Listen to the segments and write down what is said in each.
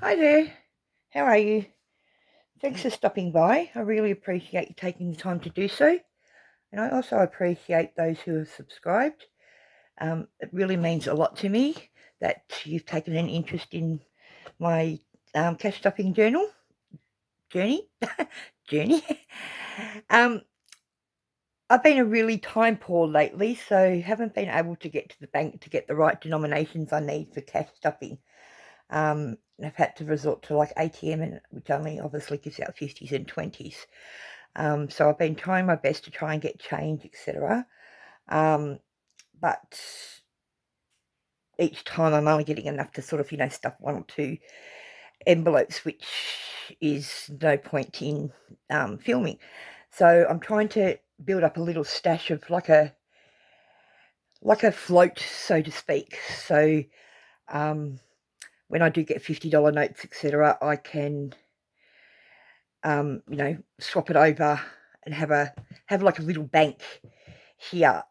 Hi there, how are you? Thanks for stopping by. I really appreciate you taking the time to do so. And I also appreciate those who have subscribed. It really means a lot to me that you've taken an interest in my cash stuffing journey. journey. um, I've been a really time poor lately, so haven't been able to get to the bank to get the right denominations I need for cash stuffing. I've had to resort to like ATM, which only obviously gives out 50s and 20s. So I've been trying my best to try and get change, etc. But each time I'm only getting enough to sort of, stuff one or two envelopes, which is no point in filming. So I'm trying to build up a little stash of like a float, so to speak. So when I do get $50 notes, etc., I can swap it over and have like a little bank here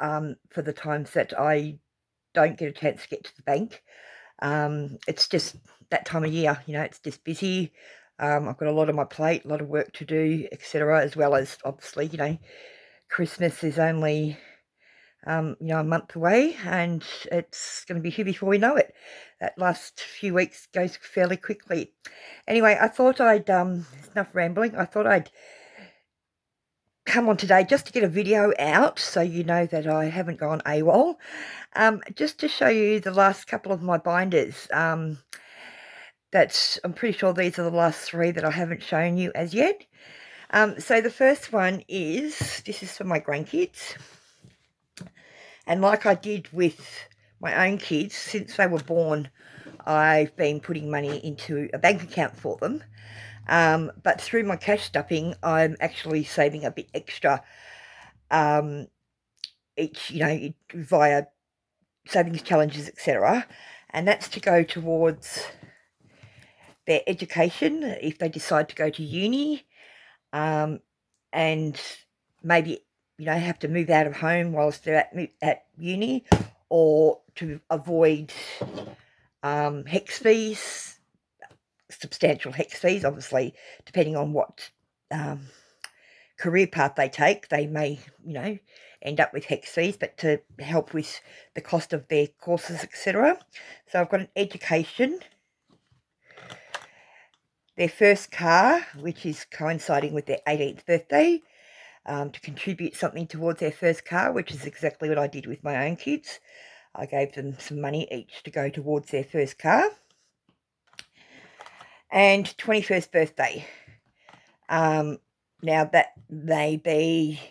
for the times that I don't get a chance to get to the bank. It's just that time of year, it's just busy. I've got a lot on my plate, a lot of work to do, etc., as well as obviously, Christmas is only a month away, and it's going to be here before we know it. That last few weeks goes fairly quickly. Anyway, I thought I'd enough rambling. I thought I'd come on today just to get a video out so you know that I haven't gone AWOL. Just to show you the last couple of my binders. I'm pretty sure these are the last three that I haven't shown you as yet. So the first one this is for my grandkids. And like I did with my own kids, since they were born, I've been putting money into a bank account for them. But through my cash stuffing, I'm actually saving a bit extra each, via savings challenges, etc. And that's to go towards their education if they decide to go to uni, and maybe have to move out of home whilst they're at uni, or to avoid HEX fees, substantial HEX fees. Obviously, depending on what career path they take, they may end up with HEX fees, but to help with the cost of their courses, etc. So I've got an education, their first car, which is coinciding with their 18th birthday, to contribute something towards their first car, which is exactly what I did with my own kids. I gave them some money each to go towards their first car. And 21st birthday. Now that may be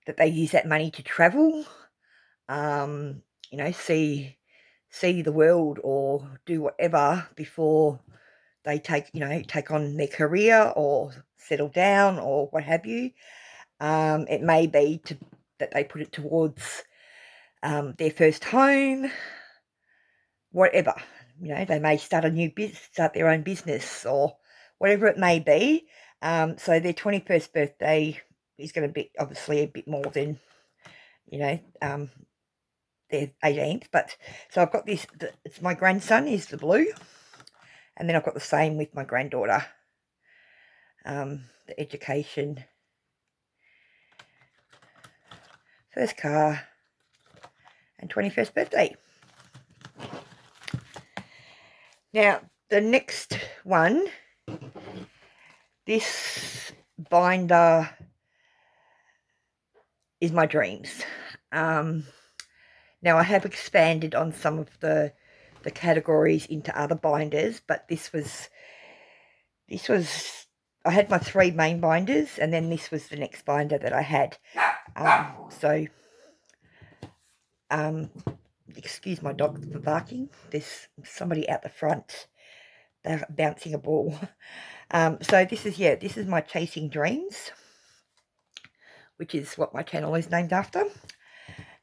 that they use that money to travel, see the world or do whatever before they take on their career or settle down or what have you. It may be that they put it towards their first home, whatever. They may start their own business or whatever it may be. So their 21st birthday is going to be obviously a bit more than, their 18th. But so I've got this. It's my grandson is the blue, and then I've got the same with my granddaughter. The education, first car, and 21st birthday. Now, the next one, this binder is my dreams. Now, I have expanded on some of the categories into other binders, but this was I had my three main binders, and then this was the next binder that I had. Excuse my dog for barking. There's somebody out the front. They're bouncing a ball. So this is my Chasing Dreams, which is what my channel is named after.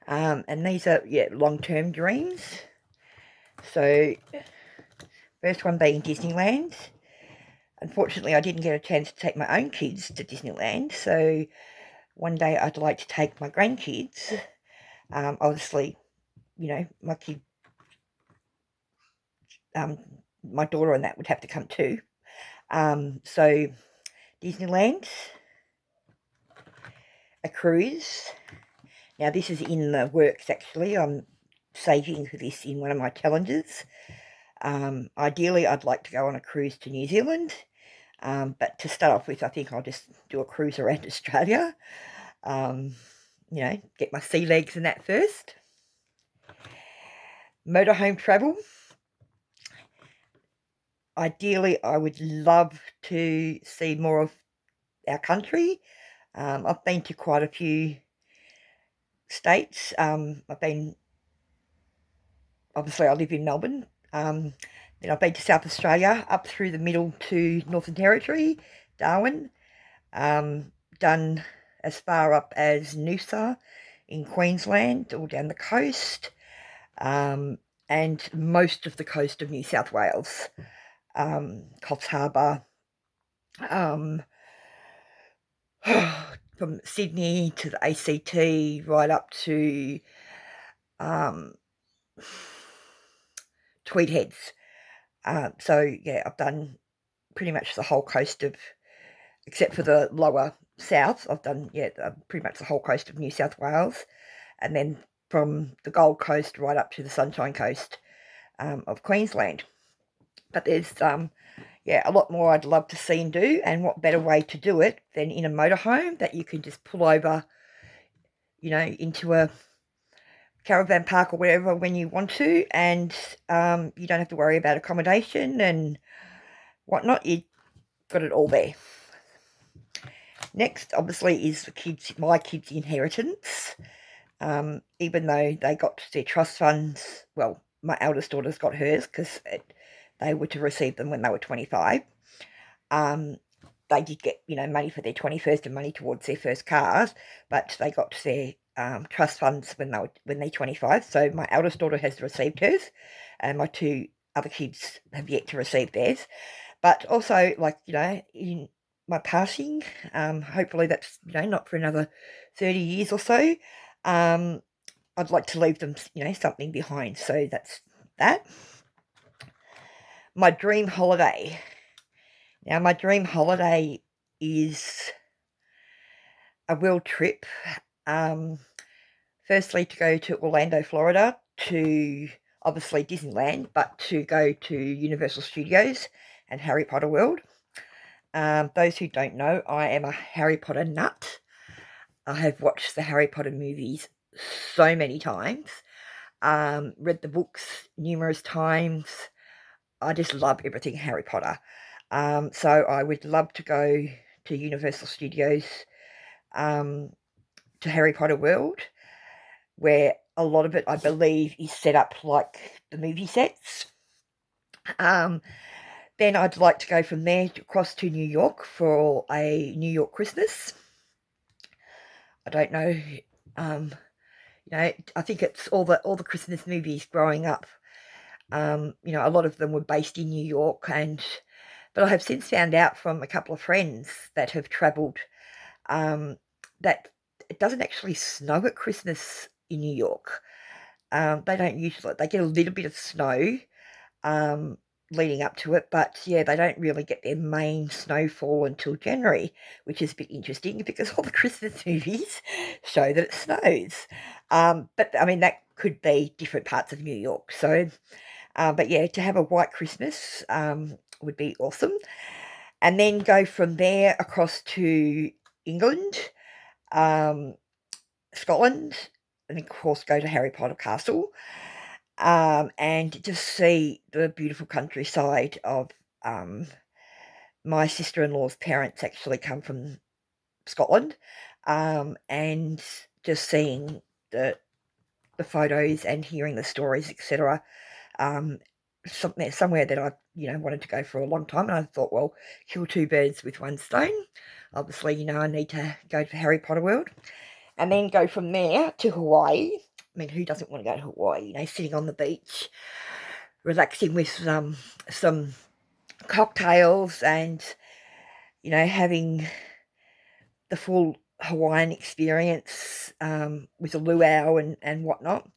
And these are, long-term dreams. So first one being Disneyland. Unfortunately, I didn't get a chance to take my own kids to Disneyland, so one day I'd like to take my grandkids. Obviously, my kid my daughter and that would have to come too. So Disneyland, a cruise. Now this is in the works actually. I'm saving for this in one of my challenges. Ideally, I'd like to go on a cruise to New Zealand, but to start off with, I think I'll just do a cruise around Australia. Get my sea legs and that first. Motorhome travel. Ideally, I would love to see more of our country. I've been to quite a few states. Obviously I live in Melbourne. Then I've been to South Australia, up through the middle to Northern Territory, Darwin. Done as far up as Noosa in Queensland, all down the coast. And most of the coast of New South Wales. Coffs Harbour. From Sydney to the ACT, right up to Tweed Heads. So yeah, I've done pretty much the whole coast of, except for the lower south, I've done pretty much the whole coast of New South Wales, and then from the Gold Coast right up to the Sunshine Coast of Queensland. But there's a lot more I'd love to see and do, and what better way to do it than in a motorhome that you can just pull over, into a caravan park or whatever when you want to, and you don't have to worry about accommodation and whatnot. You've got it all there. Next, obviously, is my kids' inheritance. Even though they got their trust funds, well, my eldest daughter's got hers because they were to receive them when they were 25. They did get, money for their 21st and money towards their first cars, but they got their trust funds when they're 25. So my eldest daughter has received hers, and my two other kids have yet to receive theirs. But also, in my passing, hopefully that's, not for another 30 years or so, I'd like to leave them, something behind. So that's that. My dream holiday. Now, my dream holiday is a world trip. Firstly, to go to Orlando, Florida, to obviously Disneyland, but to go to Universal Studios and Harry Potter World. Those who don't know, I am a Harry Potter nut. I have watched the Harry Potter movies so many times, read the books numerous times. I just love everything Harry Potter. So I would love to go to Universal Studios, to Harry Potter World, where a lot of it, I believe, is set up like the movie sets. Then I'd like to go from there across to New York for a New York Christmas. I don't know, I think it's all the Christmas movies growing up. A lot of them were based in New York, but I have since found out from a couple of friends that have travelled that it doesn't actually snow at Christmas in New York. They don't usually. They get a little bit of snow leading up to it, but yeah, they don't really get their main snowfall until January, which is a bit interesting because all the Christmas movies show that it snows. But I mean, that could be different parts of New York. So, but yeah, to have a white Christmas would be awesome. And then go from there across to England, Scotland, and of course go to Harry Potter Castle, and just see the beautiful countryside of my sister-in-law's parents actually come from Scotland, and just seeing the photos and hearing the stories, etc. Somewhere that I wanted to go for a long time, and I thought, well, kill two birds with one stone. Obviously, I need to go to Harry Potter World, and then go from there to Hawaii. I mean, who doesn't want to go to Hawaii? Sitting on the beach, relaxing with some cocktails, and having the full Hawaiian experience with a luau and whatnot.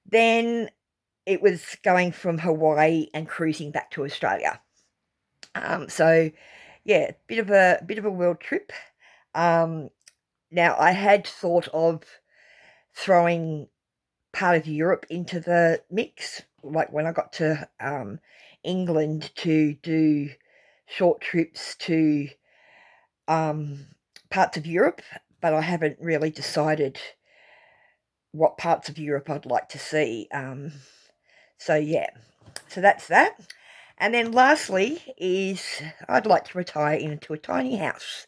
Then it was going from Hawaii and cruising back to Australia. So yeah, bit of a world trip. Now I had thought of throwing part of Europe into the mix, like when I got to England to do short trips to parts of Europe, but I haven't really decided what parts of Europe I'd like to see. So yeah, so that's that. And then lastly is I'd like to retire into a tiny house.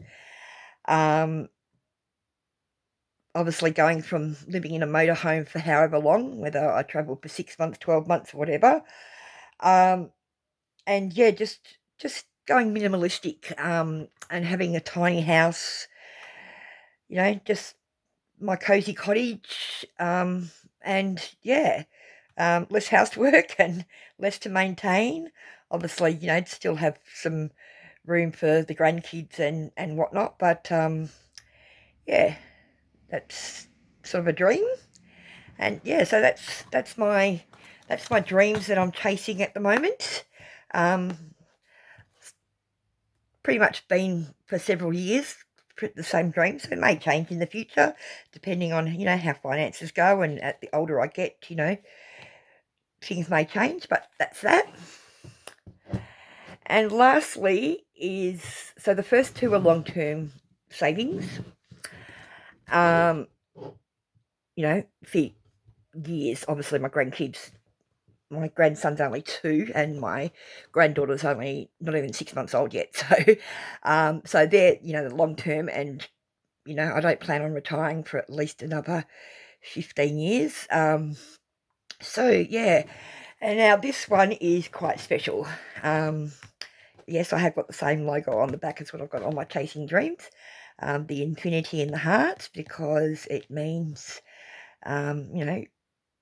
Obviously going from living in a motorhome for however long, whether I travelled for 6 months, 12 months, whatever. And yeah, just going minimalistic, and having a tiny house, just my cozy cottage, and yeah, less housework and less to maintain. Obviously, still have some room for the grandkids and whatnot, but yeah, that's sort of a dream. And yeah, so that's my dreams that I'm chasing at the moment. Um, Pretty much been for several years the same dream, so it may change in the future depending on how finances go, and at the older I get, things may change, but that's that. And lastly is, so the first two are long-term savings, for years. Obviously my grandson's only 2 and my granddaughter's only not even 6 months old yet, so they're the long term, and I don't plan on retiring for at least another 15 years. So yeah, and now this one is quite special. Yes, I have got the same logo on the back as what I've got on my Chasing Dreams, the infinity in the heart, because it means,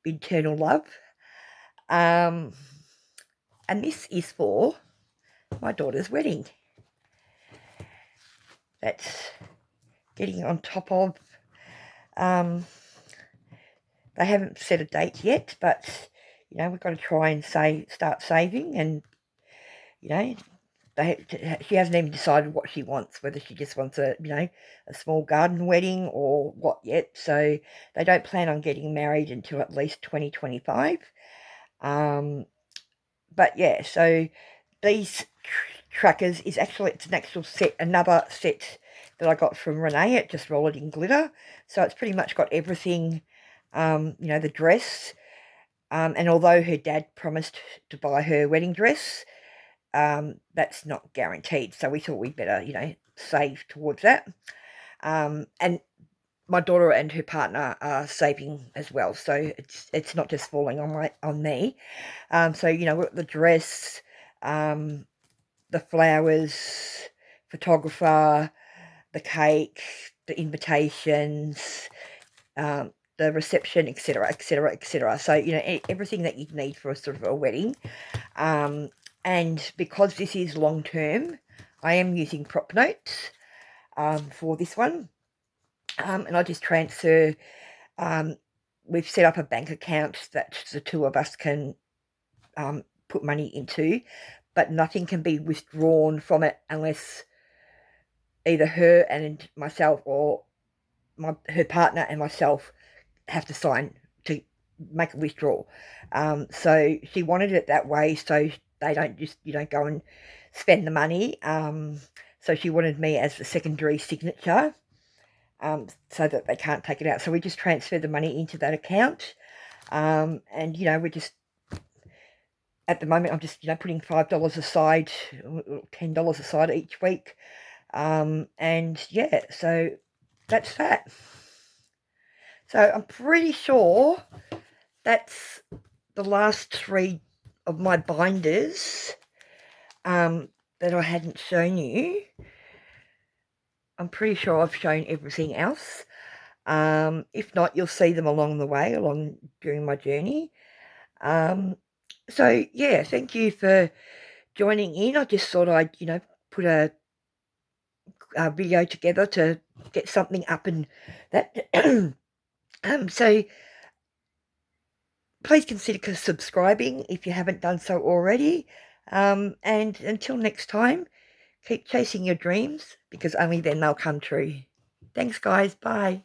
eternal love. And this is for my daughter's wedding. That's getting on top of, they haven't set a date yet, but, we've got to try and start saving, and, she hasn't even decided what she wants, whether she just wants a small garden wedding or what yet. So they don't plan on getting married until at least 2025. But yeah, so these trackers is actually, it's an actual set, another set that I got from Renee at Just Roll It in Glitter. So it's pretty much got everything, the dress, and although her dad promised to buy her wedding dress, that's not guaranteed. So we thought we'd better, save towards that. And my daughter and her partner are saving as well, so it's not just falling on me. So the dress, the flowers, photographer, the cake, the invitations, the reception, etc., etc., etc. So everything that you'd need for a sort of a wedding. And because this is long term, I am using prop notes for this one, and I just transfer. We've set up a bank account that the two of us can put money into, but nothing can be withdrawn from it unless either her and myself, or her partner and myself have to sign to make a withdrawal. So she wanted it that way, so they don't just go and spend the money. So she wanted me as the secondary signature, so that they can't take it out. So we just transfer the money into that account, and we're just, at the moment, I'm just putting $5 aside, $10 aside each week, and yeah, so that's that. So I'm pretty sure that's the last 3 of my binders, that I hadn't shown you. I'm pretty sure I've shown everything else. If not, you'll see them along the way, during my journey. So yeah, thank you for joining in. I just thought I'd, put a video together to get something up, and that. So please consider subscribing if you haven't done so already. And until next time, keep chasing your dreams, because only then they'll come true. Thanks, guys. Bye.